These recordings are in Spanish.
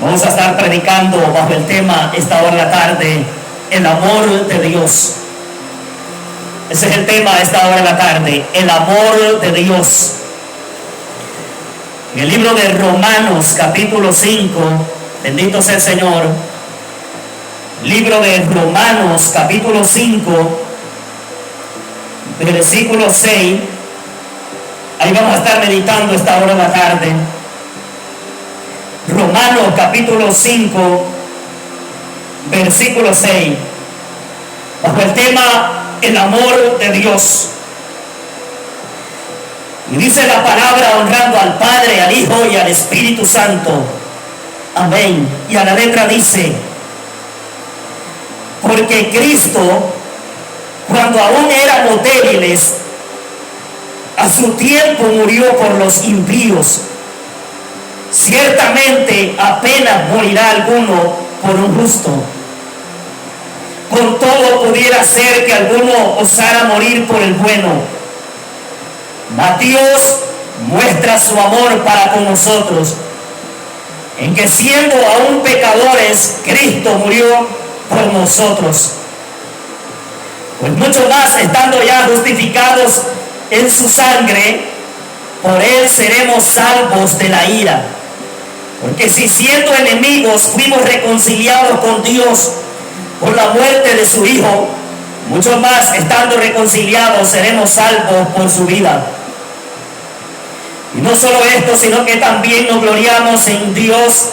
Vamos a estar predicando bajo el tema esta hora de la tarde, el amor de Dios. Ese es el tema de esta hora de la tarde, el amor de Dios. En el libro de Romanos capítulo 5, bendito sea el Señor. Libro de Romanos capítulo 5, versículo 6. Ahí vamos a estar meditando esta hora de la tarde. Romanos capítulo 5, versículo 6. Bajo el tema el amor de Dios. Y dice la palabra honrando al Padre, al Hijo y al Espíritu Santo. Amén. Y a la letra dice: porque Cristo, cuando aún éramos débiles, a su tiempo murió por los impíos. Ciertamente apenas morirá alguno por un justo. Con todo pudiera ser que alguno osara morir por el bueno. Mas Dios muestra su amor para con nosotros, en que siendo aún pecadores, Cristo murió por nosotros. Pues mucho más, estando ya justificados en su sangre, por él seremos salvos de la ira. Porque si siendo enemigos fuimos reconciliados con Dios por la muerte de su Hijo, mucho más, estando reconciliados, seremos salvos por su vida. Y no solo esto, sino que también nos gloriamos en Dios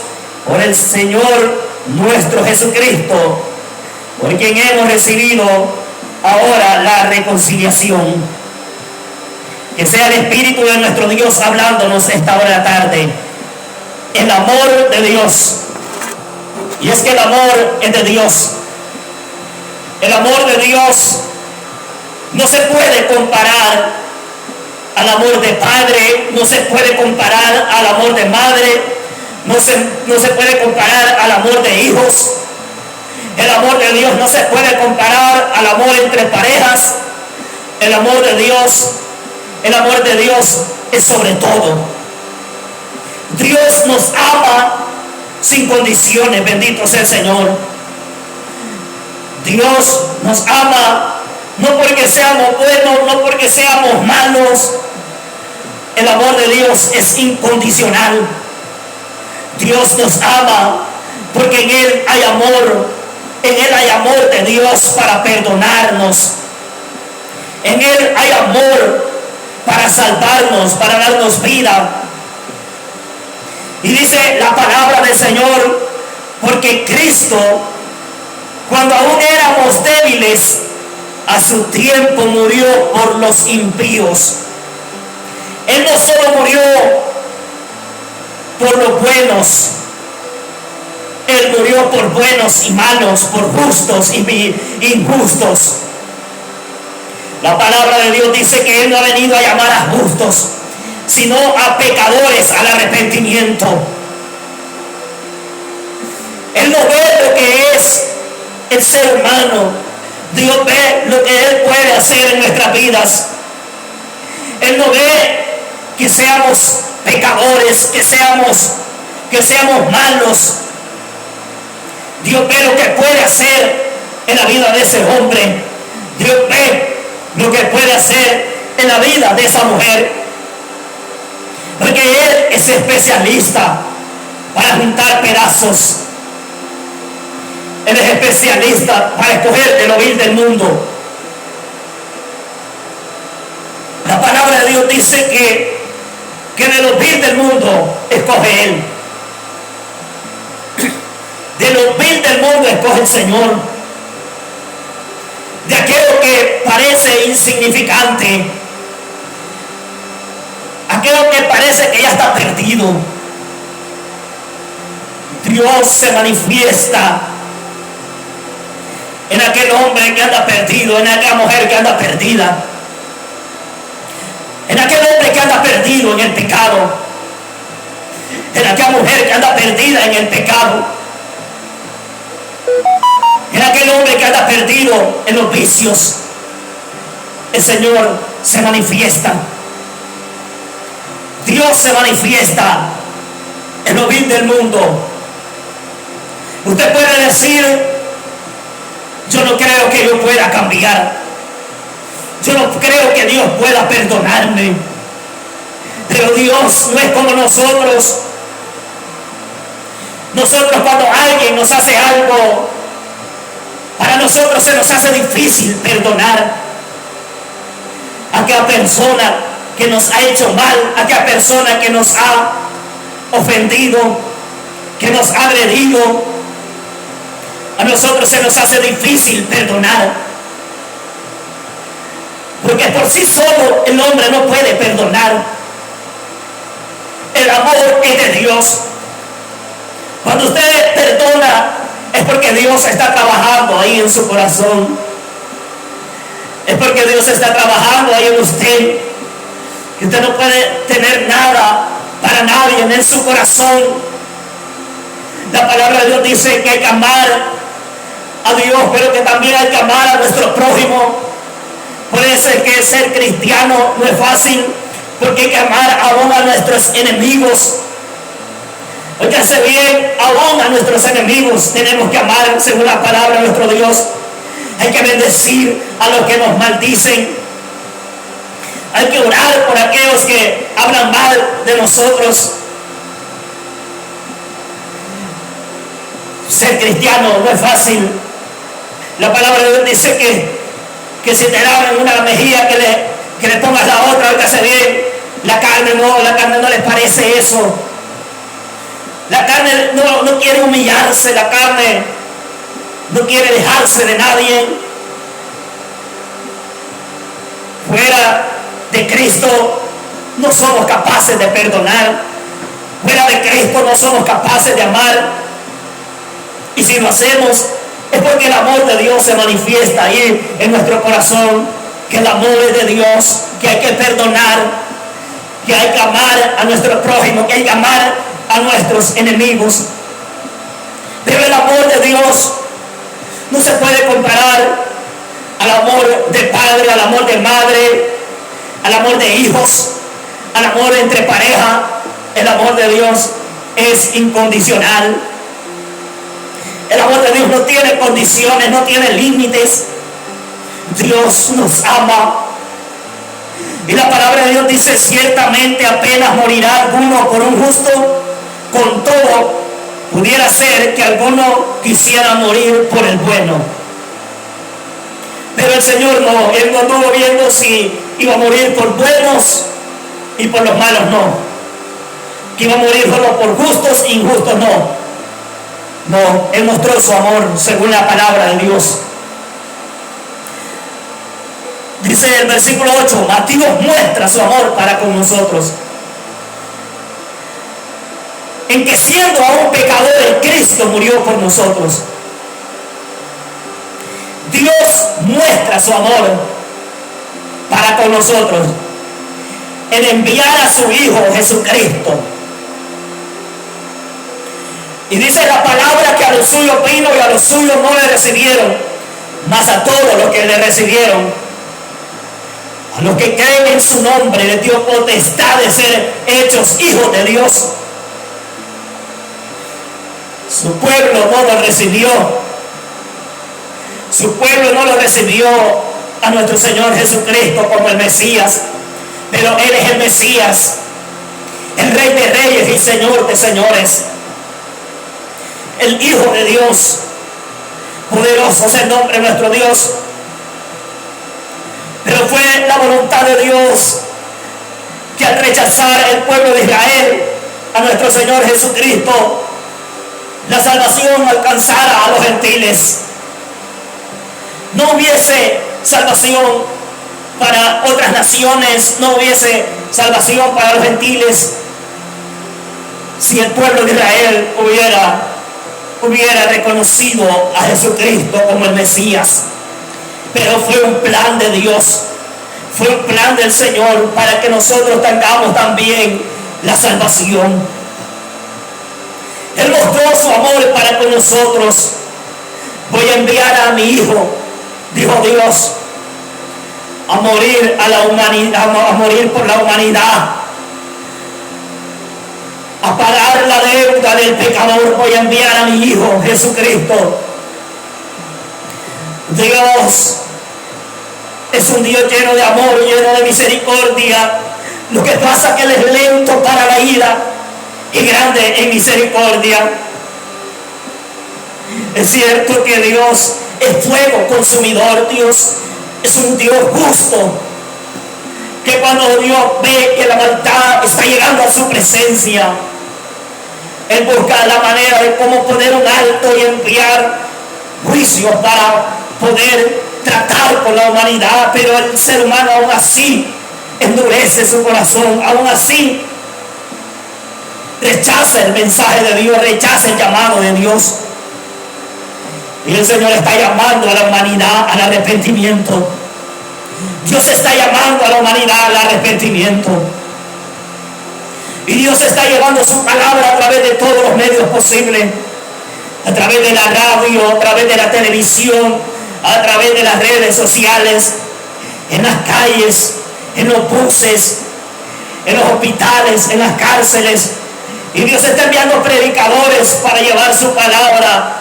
por el Señor nuestro Jesucristo, por quien hemos recibido ahora la reconciliación. Que sea el Espíritu de nuestro Dios hablándonos esta hora de la tarde. El amor de Dios. Y es que el amor es de Dios. El amor de Dios no se puede comparar al amor de padre, no se puede comparar al amor de madre, no se puede comparar al amor de hijos. El amor de Dios no se puede comparar al amor entre parejas. El amor de Dios es sobre todo. Dios nos ama sin condiciones, bendito sea el Señor. Dios nos ama no porque seamos buenos, no porque seamos malos. El amor de Dios es incondicional. Dios nos ama porque en Él hay amor. En Él hay amor de Dios para perdonarnos. En Él hay amor para salvarnos, para darnos vida. Y dice la palabra del Señor, porque Cristo, cuando aún éramos débiles, a su tiempo murió por los impíos. Él no solo murió por los buenos, Él murió por buenos y malos, por justos y injustos. La palabra de Dios dice que Él no ha venido a llamar a justos, sino a pecadores al arrepentimiento. Él no ve lo que es el ser humano. Dios ve lo que Él puede hacer en nuestras vidas. Él no ve que seamos pecadores, que seamos malos. Dios ve lo que puede hacer en la vida de ese hombre. Dios ve lo que puede hacer en la vida de esa mujer. Porque Él es especialista para juntar pedazos. Él es especialista para escoger de lo vil del mundo. La palabra de Dios dice que de lo vil del mundo escoge Él. De lo vil del mundo escoge el Señor. De aquello que parece insignificante, aquello que parece que ya está perdido, Dios se manifiesta en aquel hombre que anda perdido, en aquella mujer que anda perdida, en aquel hombre que anda perdido en el pecado, en aquella mujer que anda perdida en el pecado, en aquel hombre que anda perdido en los vicios. El Señor se manifiesta. Dios se manifiesta en lo vil del mundo. Usted puede decir, yo no creo que yo pueda cambiar. Yo no creo que Dios pueda perdonarme. Pero Dios no es como nosotros. Nosotros cuando alguien nos hace algo, para nosotros se nos hace difícil perdonar a aquella persona que nos ha hecho mal, a aquella persona que nos ha ofendido, que nos ha agredido. A nosotros se nos hace difícil perdonar, porque por sí solo el hombre no puede perdonar. El amor es de Dios. Cuando usted perdona es porque Dios está trabajando ahí en su corazón. Es porque Dios está trabajando ahí en usted. Que usted no puede tener nada para nadie en su corazón. La palabra de Dios dice que hay que amar a Dios, pero que también hay que amar a nuestro prójimo. Por eso es que ser cristiano no es fácil, porque hay que amar aún a nuestros enemigos. Óigase bien, aún a nuestros enemigos tenemos que amar según la palabra de nuestro Dios. Hay que bendecir a los que nos maldicen. Hay que orar por aquellos que hablan mal de nosotros. Ser cristiano no es fácil. La palabra de Dios dice que si te dan en una mejilla que le pongas la otra. Óigase bien, la carne no les parece eso. La carne no quiere humillarse, la carne no quiere dejarse de nadie. Fuera de Cristo no somos capaces de perdonar. Fuera de Cristo no somos capaces de amar. Y si lo hacemos es porque el amor de Dios se manifiesta ahí en nuestro corazón. Que el amor es de Dios, que hay que perdonar, que hay que amar a nuestro prójimo, que hay que amar a nuestros enemigos. Pero el amor de Dios no se puede comparar al amor de padre, al amor de madre, al amor de hijos, al amor entre pareja. El amor de Dios es incondicional. El amor de Dios no tiene condiciones, no tiene límites. Dios nos ama. Y la palabra de Dios dice, ciertamente apenas morirá alguno por un justo, con todo pudiera ser que alguno quisiera morir por el bueno. Pero el Señor no, Él no anduvo viendo si iba a morir por buenos y por los malos no. Que iba a morir solo por justos e injustos no. No, Él mostró su amor según la palabra de Dios. Dice el versículo 8, Dios muestra su amor para con nosotros, en que siendo aún pecadores, Cristo murió por nosotros. Dios muestra su amor para con nosotros en enviar a su Hijo Jesucristo. Y dice la palabra que a los suyos vino y a los suyos no le recibieron, mas a todos los que le recibieron, a los que creen en su nombre, les dio potestad de ser hechos hijos de Dios. Su pueblo no lo recibió. Su pueblo no lo recibió a nuestro Señor Jesucristo como el Mesías. Pero Él es el Mesías, el Rey de Reyes y Señor de Señores, el Hijo de Dios. Poderoso es el nombre de nuestro Dios. Pero fue la voluntad de Dios que al rechazar el pueblo de Israel a nuestro Señor Jesucristo, la salvación alcanzara a los gentiles. No hubiese salvación para otras naciones, no hubiese salvación para los gentiles si el pueblo de Israel hubiera reconocido a Jesucristo como el Mesías. Pero fue un plan de Dios, fue un plan del Señor para que nosotros tengamos también la salvación. Él mostró su amor para con nosotros. Voy a enviar a mi Hijo, dijo Dios, a morir a la humanidad, a morir por la humanidad, a pagar la deuda de del pecador voy a enviar a mi Hijo Jesucristo. Dios es un Dios lleno de amor, lleno de misericordia. Lo que pasa es que Él es lento para la ira y grande en misericordia. Es cierto que Dios es fuego consumidor. Dios es un Dios justo, que cuando Dios ve que la maldad está llegando a su presencia, Él busca la manera de cómo poner un alto y enviar juicios para poder tratar con la humanidad. Pero el ser humano aún así endurece su corazón, aún así rechaza el mensaje de Dios, rechaza el llamado de Dios. Y el Señor está llamando a la humanidad al arrepentimiento. Dios está llamando a la humanidad al arrepentimiento. Y Dios está llevando su palabra a través de todos los medios posibles. A través de la radio, a través de la televisión, a través de las redes sociales, en las calles, en los buses, en los hospitales, en las cárceles. Y Dios está enviando predicadores para llevar su palabra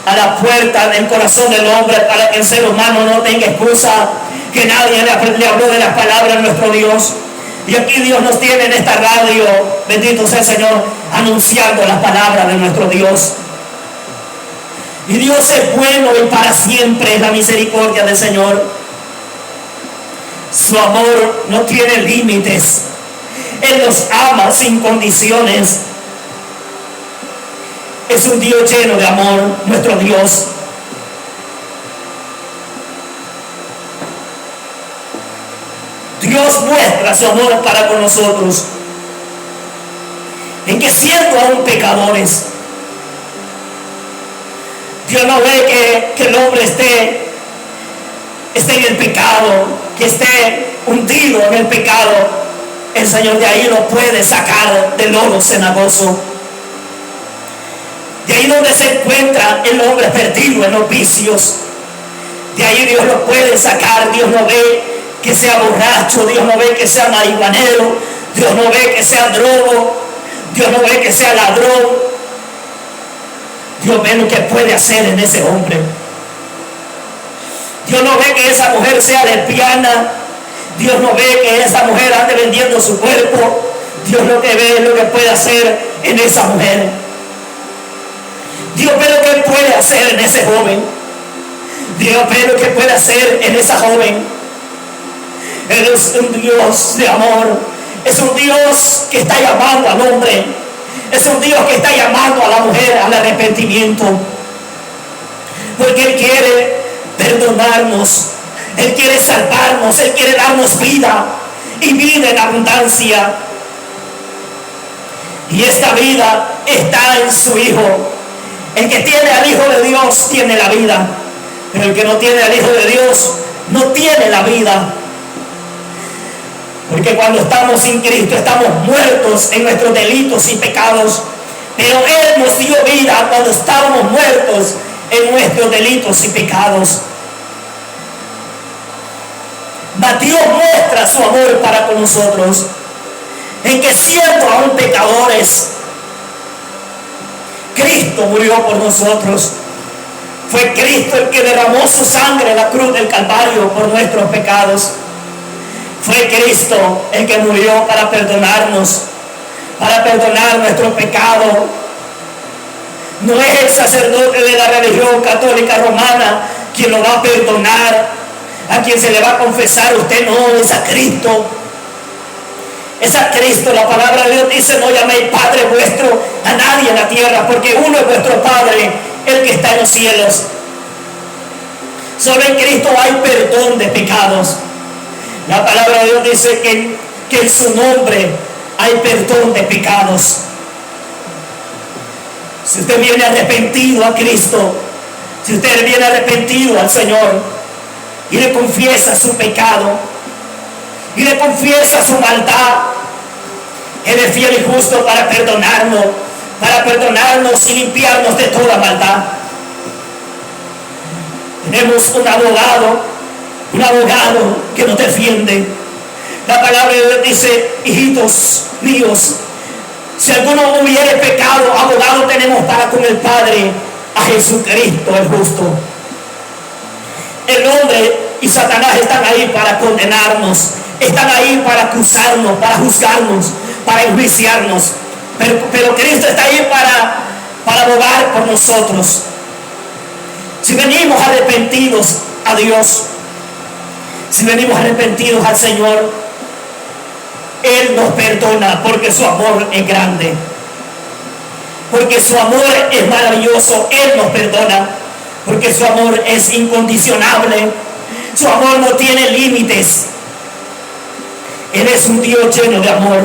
a la puerta del corazón del hombre, para que el ser humano no tenga excusa, que nadie le habló de las palabras de nuestro Dios. Y aquí Dios nos tiene en esta radio, bendito sea el Señor, anunciando las palabras de nuestro Dios. Y Dios es bueno y para siempre es la misericordia del Señor. Su amor no tiene límites. Él nos ama sin condiciones. Es un Dios lleno de amor, nuestro Dios. Dios muestra su amor para con nosotros, en que siendo aún pecadores, Dios no ve que el hombre esté en el pecado, que esté hundido en el pecado. El Señor de ahí lo puede sacar del lodo cenagoso. De ahí donde se encuentra el hombre perdido en los vicios, de ahí Dios lo puede sacar. Dios no ve que sea borracho, Dios no ve que sea marihuanero, Dios no ve que sea drogo, Dios no ve que sea ladrón. Dios ve lo que puede hacer en ese hombre. Dios no ve que esa mujer sea lesbiana, Dios no ve que esa mujer ande vendiendo su cuerpo. Dios lo que ve es lo que puede hacer en esa mujer. Dios ve lo que puede hacer en ese joven. Dios ve lo que puede hacer en esa joven. Él es un Dios de amor. Es un Dios que está llamando al hombre. Es un Dios que está llamando a la mujer al arrepentimiento. Porque Él quiere perdonarnos. Él quiere salvarnos. Él quiere darnos vida. Y vida en abundancia. Y esta vida está en su Hijo. El que tiene al Hijo de Dios tiene la vida. Pero el que no tiene al Hijo de Dios no tiene la vida. Porque cuando estamos sin Cristo estamos muertos en nuestros delitos y pecados. Pero Él nos dio vida cuando estábamos muertos en nuestros delitos y pecados. Mas Dios muestra su amor para con nosotros, en que siendo aún pecadores, Cristo murió por nosotros. Fue Cristo el que derramó su sangre en la cruz del Calvario por nuestros pecados. Fue Cristo el que murió para perdonarnos, para perdonar nuestro pecado. No es el sacerdote de la religión católica romana quien lo va a perdonar, a quien se le va a confesar. Usted no, es a Cristo. Es a Cristo. La palabra de Dios dice: no llaméis Padre vuestro a nadie en la tierra, porque uno es vuestro Padre, el que está en los cielos. Solo en Cristo hay perdón de pecados. La palabra de Dios dice que en su nombre hay perdón de pecados. Si usted viene arrepentido a Cristo, si usted viene arrepentido al Señor y le confiesa su pecado y le confiesa su maldad, Él es fiel y justo para perdonarnos y limpiarnos de toda maldad. Tenemos un abogado que nos defiende. La palabra de Dios dice: hijitos míos, si alguno hubiere pecado, abogado con el Padre a Jesucristo el justo. El hombre y Satanás están ahí para condenarnos, están ahí para acusarnos, para juzgarnos, para enjuiciarnos. Pero Cristo está ahí para abogar por nosotros. Si venimos arrepentidos a Dios, si venimos arrepentidos al Señor, Él nos perdona porque su amor es grande, porque su amor es maravilloso. Él nos perdona porque su amor es incondicionable, su amor no tiene límites. Él es un Dios lleno de amor.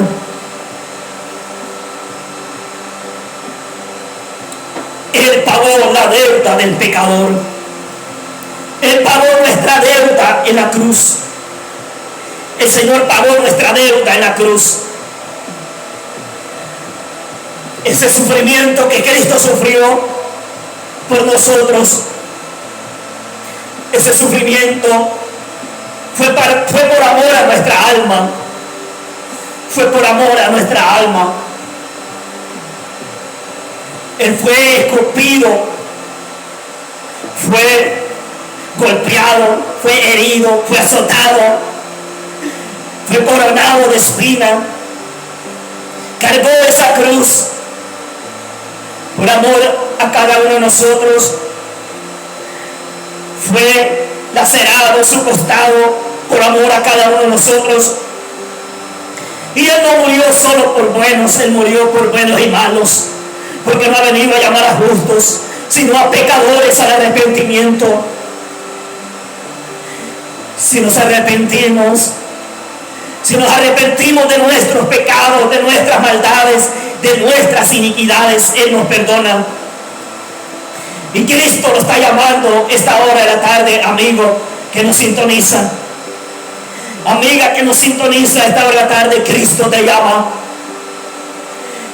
Él pagó la deuda del pecador. Él pagó nuestra deuda en la cruz. El Señor pagó nuestra deuda en la cruz. Ese sufrimiento que Cristo sufrió por nosotros, ese sufrimiento fue por amor a nuestra alma. Fue por amor a nuestra alma. Él fue escupido, fue golpeado, fue herido, fue azotado, fue coronado de espina, cargó esa cruz por amor a cada uno de nosotros. Fue lacerado su costado por amor a cada uno de nosotros. Y Él no murió solo por buenos, Él murió por buenos y malos, porque no ha venido a llamar a justos, sino a pecadores al arrepentimiento. Si nos arrepentimos de nuestros pecados, de nuestras maldades, de nuestras iniquidades, Él nos perdona. Y Cristo lo está llamando esta hora de la tarde, amigo que nos sintoniza, amiga que nos sintoniza esta hora de la tarde. Cristo te llama.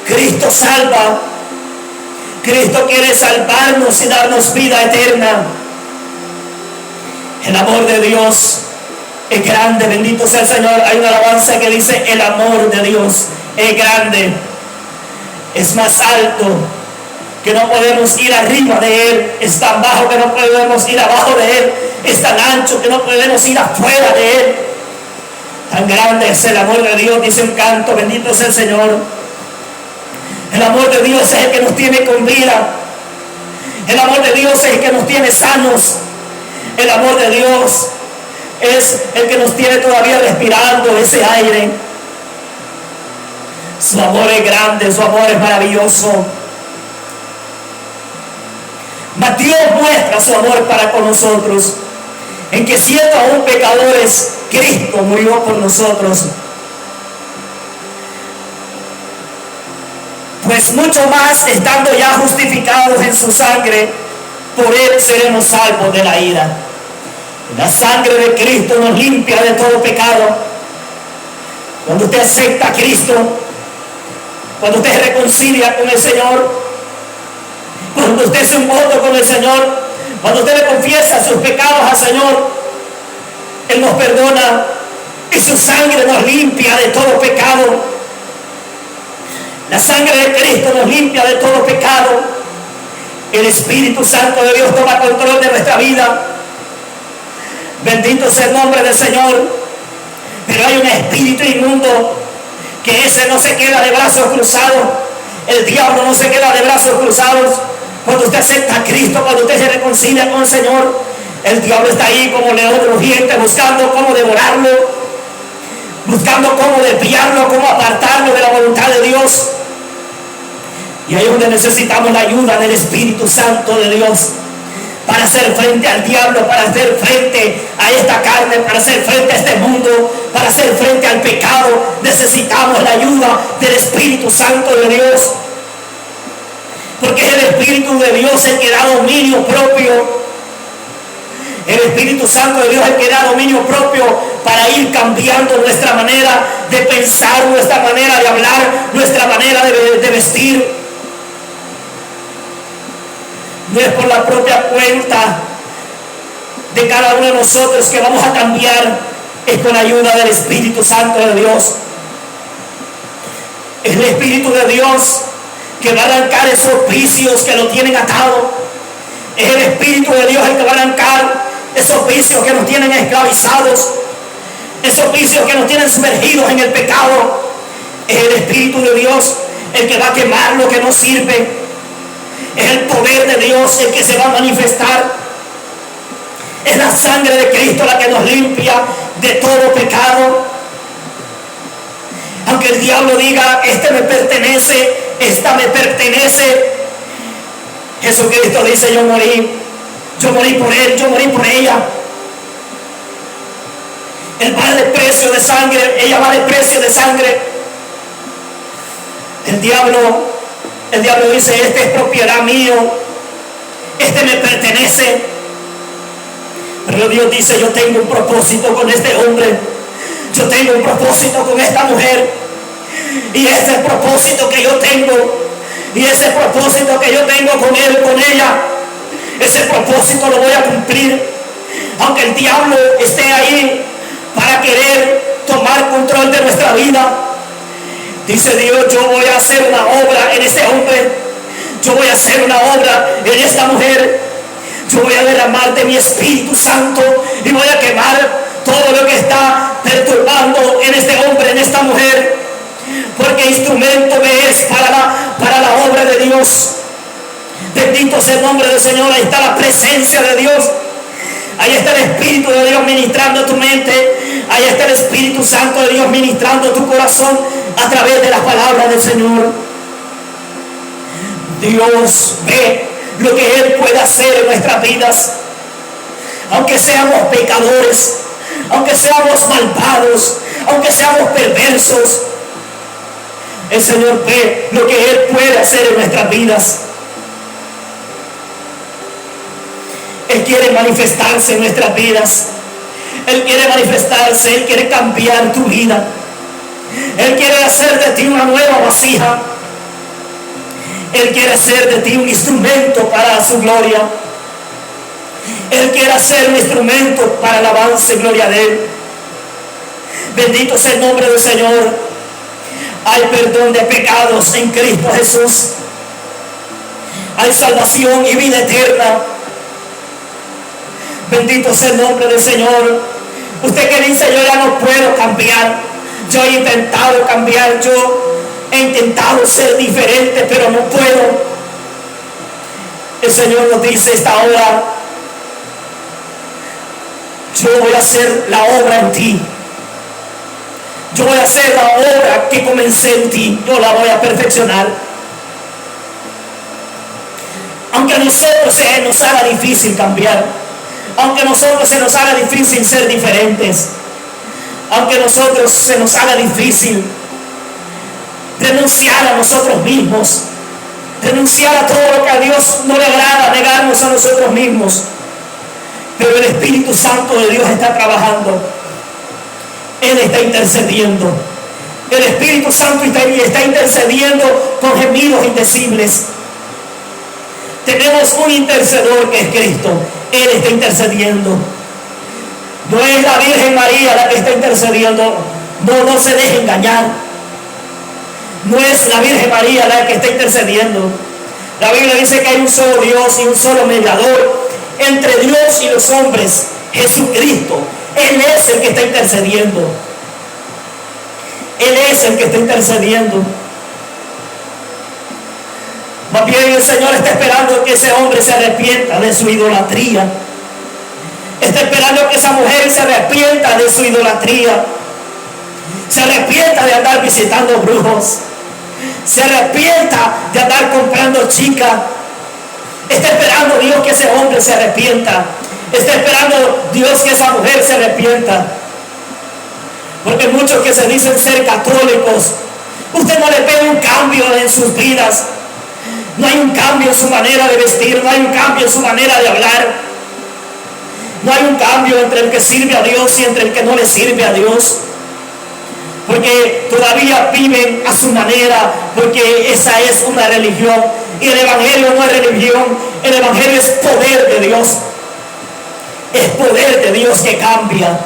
Cristo salva. Cristo quiere salvarnos y darnos vida eterna. El amor de Dios es grande, bendito sea el Señor. Hay una alabanza que dice: el amor de Dios es grande, es más alto que no podemos ir arriba de Él, es tan bajo que no podemos ir abajo de Él, es tan ancho que no podemos ir afuera de Él. Tan grande es el amor de Dios, dice un canto, bendito sea el Señor. El amor de Dios es el que nos tiene con vida. El amor de Dios es el que nos tiene sanos. El amor de Dios es el que nos tiene todavía respirando ese aire. Su amor es grande, su amor es maravilloso. Mas Dios muestra su amor para con nosotros, en que siendo aún pecadores, Cristo murió por nosotros. Pues mucho más, estando ya justificados en su sangre, por Él seremos salvos de la ira. La sangre de Cristo nos limpia de todo pecado. Cuando usted acepta a Cristo, cuando usted se reconcilia con el Señor, cuando usted hace un voto con el Señor, cuando usted le confiesa sus pecados al Señor, Él nos perdona y su sangre nos limpia de todo pecado. La sangre de Cristo nos limpia de todo pecado. El Espíritu Santo de Dios toma control de nuestra vida. Bendito sea el nombre del Señor. Pero hay un espíritu inmundo que ese no se queda de brazos cruzados. El diablo no se queda de brazos cruzados. Cuando usted acepta a Cristo, cuando usted se reconcilia con el Señor, el diablo está ahí como león rugiente, buscando cómo devorarlo, buscando cómo desviarlo, cómo apartarlo de la voluntad de Dios. Y ahí es donde necesitamos la ayuda del Espíritu Santo de Dios para hacer frente al diablo, para hacer frente a esta carne, para hacer frente a este mundo, para hacer frente al pecado. Necesitamos la ayuda del Espíritu Santo de Dios, porque es el Espíritu de Dios el que da dominio propio. El Espíritu Santo de Dios es el que da dominio propio para ir cambiando nuestra manera de pensar, nuestra manera de hablar, nuestra manera de vestir. No es por la propia cuenta de cada uno de nosotros que vamos a cambiar, es con la ayuda del Espíritu Santo de Dios. Es el Espíritu de Dios que va a arrancar esos vicios que lo tienen atado. Es el Espíritu de Dios el que va a arrancar esos vicios que nos tienen esclavizados, esos vicios que nos tienen sumergidos en el pecado. Es el Espíritu de Dios el que va a quemar lo que no sirve. Es el poder de Dios el que se va a manifestar. Es la sangre de Cristo la que nos limpia de todo pecado. Aunque el diablo diga, este me pertenece, esta me pertenece, Jesucristo dice, yo morí por él, yo morí por ella. Él vale precio de sangre, ella vale precio de sangre. El diablo dice, este es propiedad mío, este me pertenece. Pero Dios dice, yo tengo un propósito con este hombre, yo tengo un propósito con esta mujer, y ese propósito que yo tengo, y ese propósito que yo tengo con él, con ella, ese propósito lo voy a cumplir. Aunque el diablo esté ahí para querer tomar control de nuestra vida, dice Dios, yo voy a hacer una obra en ese hombre, yo voy a hacer una obra en esta mujer, yo voy a derramar de mi Espíritu Santo y voy a quemar todo lo que está perturbando en este hombre, en esta mujer, porque instrumento me es para la obra de Dios. Bendito sea el nombre del Señor. Ahí está la presencia de Dios, ahí está el Espíritu de Dios ministrando tu mente, ahí está el Espíritu Santo de Dios ministrando tu corazón a través de las palabras del Señor. Dios ve lo que Él puede hacer en nuestras vidas, aunque seamos pecadores, aunque seamos malvados, aunque seamos perversos. El Señor ve lo que Él puede hacer en nuestras vidas. Él quiere manifestarse en nuestras vidas. Él quiere manifestarse, Él quiere cambiar tu vida. Él quiere hacer de ti una nueva vasija. Él quiere hacer de ti un instrumento para su gloria. Él quiere hacer un instrumento para alabanza y gloria de Él. Bendito sea el nombre del Señor. Hay perdón de pecados en Cristo Jesús. Hay salvación y vida eterna. Bendito sea el nombre del Señor. Usted que dice, yo ya no puedo cambiar, yo he intentado cambiar, yo he intentado ser diferente, pero no puedo. El Señor nos dice esta hora, yo voy a hacer la obra en ti. Yo voy a hacer la obra que comencé en ti, yo la voy a perfeccionar. Aunque a nosotros se nos haga difícil cambiar, aunque a nosotros se nos haga difícil ser diferentes, aunque a nosotros se nos haga difícil renunciar a nosotros mismos, renunciar a todo lo que a Dios no le agrada, negarnos a nosotros mismos, pero el Espíritu Santo de Dios está trabajando. Él está intercediendo. El Espíritu Santo está intercediendo con gemidos indecibles. Tenemos un intercedor que es Cristo. Él está intercediendo. No es la Virgen María la que está intercediendo. No se deje engañar. No es la Virgen María la que está intercediendo. La Biblia dice que hay un solo Dios y un solo mediador entre Dios y los hombres, Jesucristo. Él es el que está intercediendo. Él es el que está intercediendo. Más bien el Señor está esperando que ese hombre se arrepienta de su idolatría. Está esperando que esa mujer se arrepienta de su idolatría. Se arrepienta de andar visitando brujos. Se arrepienta de andar comprando chicas. Está esperando Dios que ese hombre se arrepienta. Está esperando Dios que esa mujer se arrepienta. Porque muchos que se dicen ser católicos, usted no le ve un cambio en sus vidas. No hay un cambio en su manera de vestir, no hay un cambio en su manera de hablar. No hay un cambio entre el que sirve a Dios y entre el que no le sirve a Dios. Porque todavía viven a su manera, porque esa es una religión. Y el Evangelio no es religión, el Evangelio es poder de Dios. Es poder de Dios que cambia.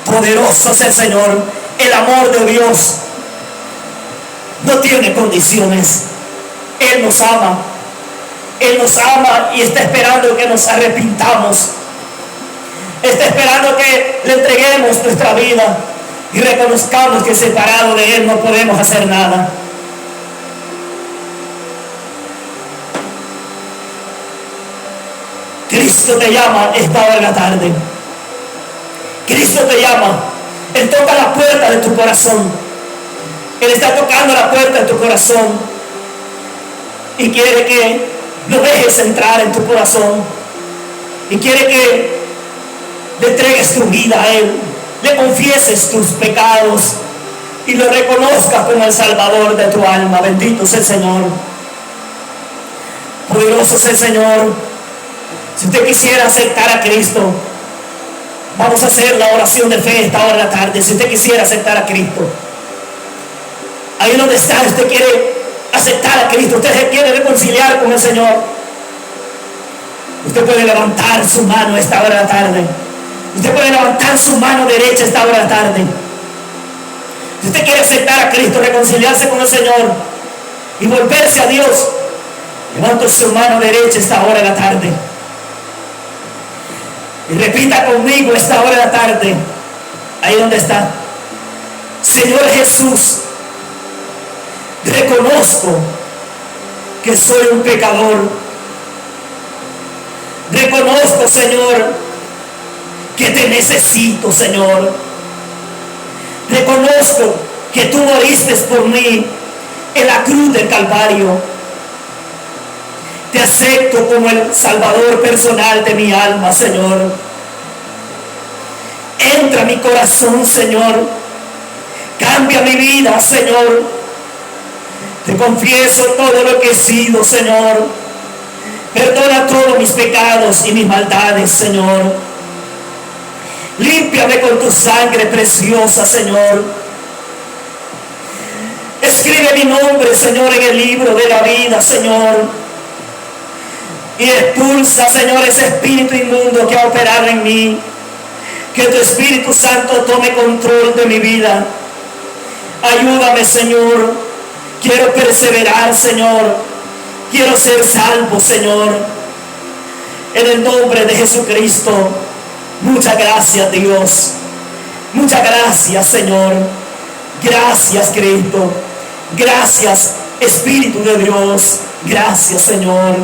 Poderoso es el Señor, el amor de Dios. no tiene condiciones. Él nos ama. Él nos ama y está esperando que nos arrepintamos. Está esperando que le entreguemos nuestra vida y reconozcamos que separado de Él no podemos hacer nada. Cristo te llama esta hora de la tarde. Cristo te llama. Él toca la puerta de tu corazón. Él está tocando la puerta de tu corazón y quiere que lo dejes entrar en tu corazón y quiere que le entregues tu vida a Él, le confieses tus pecados y lo reconozcas como el Salvador de tu alma. Bendito sea el Señor, poderoso sea el Señor. Si usted quisiera aceptar a Cristo, vamos a hacer la oración de fe esta hora de la tarde. Si usted quisiera aceptar a Cristo, ahí donde está, usted quiere aceptar a Cristo, usted se quiere reconciliar con el Señor, usted puede levantar su mano esta hora de la tarde. Usted puede levantar su mano derecha esta hora de la tarde. Si usted quiere aceptar a Cristo, reconciliarse con el Señor y volverse a Dios, levante su mano derecha esta hora de la tarde y repita conmigo esta hora de la tarde, ahí donde está: Señor Jesús, reconozco que soy un pecador. Reconozco, Señor, que te necesito, Señor. Reconozco que tú moriste por mí en la cruz del Calvario. Te acepto como el Salvador personal de mi alma, Señor. Entra a mi corazón, Señor. Cambia mi vida, Señor. Te confieso todo lo que he sido, Señor. Perdona todos mis pecados y mis maldades, Señor. Límpiame con tu sangre preciosa, Señor. Escribe mi nombre, Señor, en el libro de la vida, Señor. Y expulsa, Señor, ese espíritu inmundo que ha operado en mí. Que tu Espíritu Santo tome control de mi vida. Ayúdame, Señor. Quiero perseverar, Señor. Quiero ser salvo, Señor. En el nombre de Jesucristo. Muchas gracias, Dios. Muchas gracias, Señor. Gracias, Cristo. Gracias, Espíritu de Dios. Gracias, Señor.